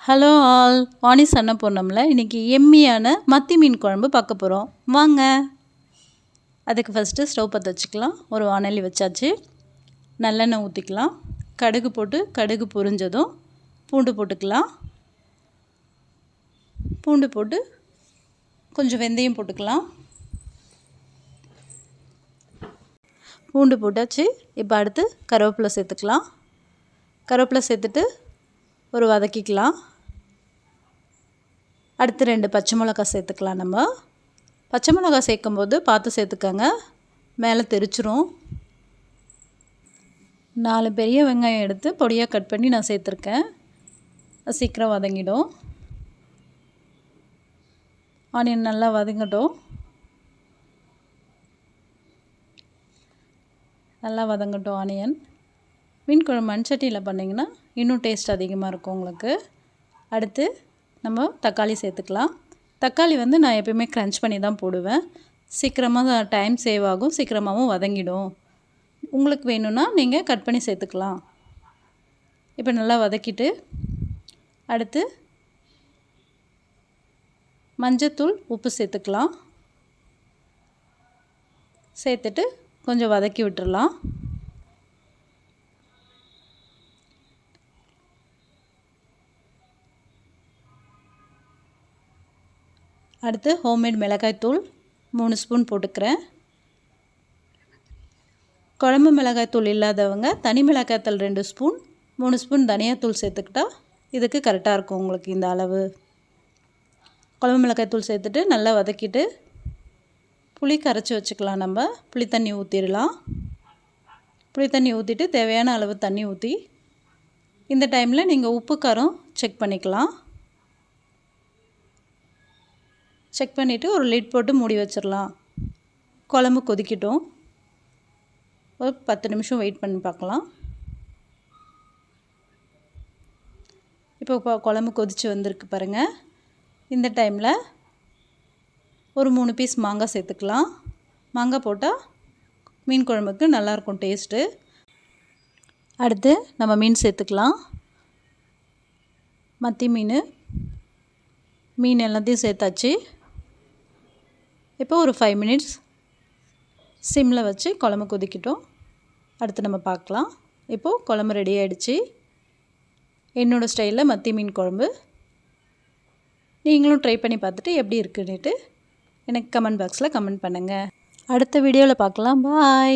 Hello all, Vani சன்னபூர்ணம்ல இன்றைக்கி எம்மியான மத்தி மீன் குழம்பு பார்க்க போகிறோம். வாங்க. அதுக்கு ஃபஸ்ட்டு ஸ்டவ் பற்ற வச்சுக்கலாம். ஒரு வாணலி வச்சாச்சு. நல்லெண்ணெய் ஊற்றிக்கலாம். கடுகு போட்டு கடுகு பொரிஞ்சதும் பூண்டு போட்டுக்கலாம். பூண்டு போட்டு கொஞ்சம் வெந்தயம் போட்டுக்கலாம். பூண்டு போட்டாச்சு. இப்போ அடுத்து கருவேப்பிலை சேர்த்துக்கலாம். கருவேப்பிலை சேர்த்துட்டு ஒரு வதக்கிக்கலாம். அடுத்து 2 பச்சை மிளகாய் சேர்த்துக்கலாம். நம்ம பச்சை மிளகாய் சேர்க்கும்போது பார்த்து சேர்த்துக்கங்க, மேலே தெரிச்சிரும். 4 பெரிய வெங்காயம் எடுத்து பொடியாக கட் பண்ணி நான் சேர்த்துருக்கேன். சீக்கிரம் வதங்கிடும். ஆனியன் நல்லா வதங்கட்டும். ஆனியன். மீன் குழம்பு மண்சட்டியில் பண்ணிங்கன்னா இன்னும் டேஸ்ட் அதிகமாக இருக்கும் உங்களுக்கு. அடுத்து நம்ம தக்காளி சேர்த்துக்கலாம். தக்காளி நான் எப்பயுமே க்ரன்ச் பண்ணி தான் போடுவேன். சீக்கிரமாக டைம் சேவ் ஆகும், சீக்கிரமாகவும் வதங்கிடும். உங்களுக்கு வேணும்னா நீங்கள் கட் பண்ணி சேர்த்துக்கலாம். இப்போ நல்லா வதக்கிட்டு அடுத்து மஞ்சத்தூள், உப்பு சேர்த்துக்கலாம். சேர்த்துட்டு கொஞ்சம் வதக்கி விட்டுறலாம். அடுத்து ஹோம்மேட் மிளகாய்த்தூள் 3 ஸ்பூன் போட்டுக்கிறேன். குழம்பு மிளகாய்த்தூள் இல்லாதவங்க தனி மிளகாய்த்தூள் 2 ஸ்பூன், 3 ஸ்பூன் தனியாத்தூள் சேர்த்துக்கிட்டா இதுக்கு கரெக்டாக இருக்கும் உங்களுக்கு இந்த அளவு. குழம்பு மிளகாய்த்தூள் சேர்த்துட்டு நல்லா வதக்கிட்டு புளி கரைச்சி வச்சுக்கலாம். நம்ம புளி தண்ணி ஊற்றிடலாம். புளி தண்ணி ஊற்றிட்டு தேவையான அளவு தண்ணி ஊற்றி இந்த டைமில் நீங்கள் உப்பு காரம் செக் பண்ணிக்கலாம். செக் பண்ணிவிட்டு ஒரு லிட் போட்டு மூடி வச்சிடலாம். குழம்பு கொதிக்கட்டும். ஒரு 10 நிமிஷம் வெயிட் பண்ணி பார்க்கலாம். இப்போ குழம்பு கொதித்து வந்திருக்கு பாருங்கள். இந்த டைமில் ஒரு 3 பீஸ் மாங்காய் சேர்த்துக்கலாம். மாங்காய் போட்டால் மீன் குழம்புக்கு நல்லாயிருக்கும் டேஸ்ட்டு. அடுத்து நம்ம மீன் சேர்த்துக்கலாம். மத்தி மீன் எல்லாத்தையும் சேர்த்தாச்சு. இப்போ ஒரு 5 மினிட்ஸ் சிம்மில் வச்சு குழம்பு கொதிக்கட்டும். அடுத்து நம்ம பார்க்கலாம். இப்போது குழம்பு ரெடி ஆகிடுச்சு. என்னோடய ஸ்டைலில் மத்தி மீன் குழம்பு. நீங்களும் ட்ரை பண்ணி பார்த்துட்டு எப்படி இருக்குன்னுட்டு எனக்கு கமெண்ட் பாக்ஸில் கமெண்ட் பண்ணுங்கள். அடுத்த வீடியோவில் பார்க்கலாம். பாய்.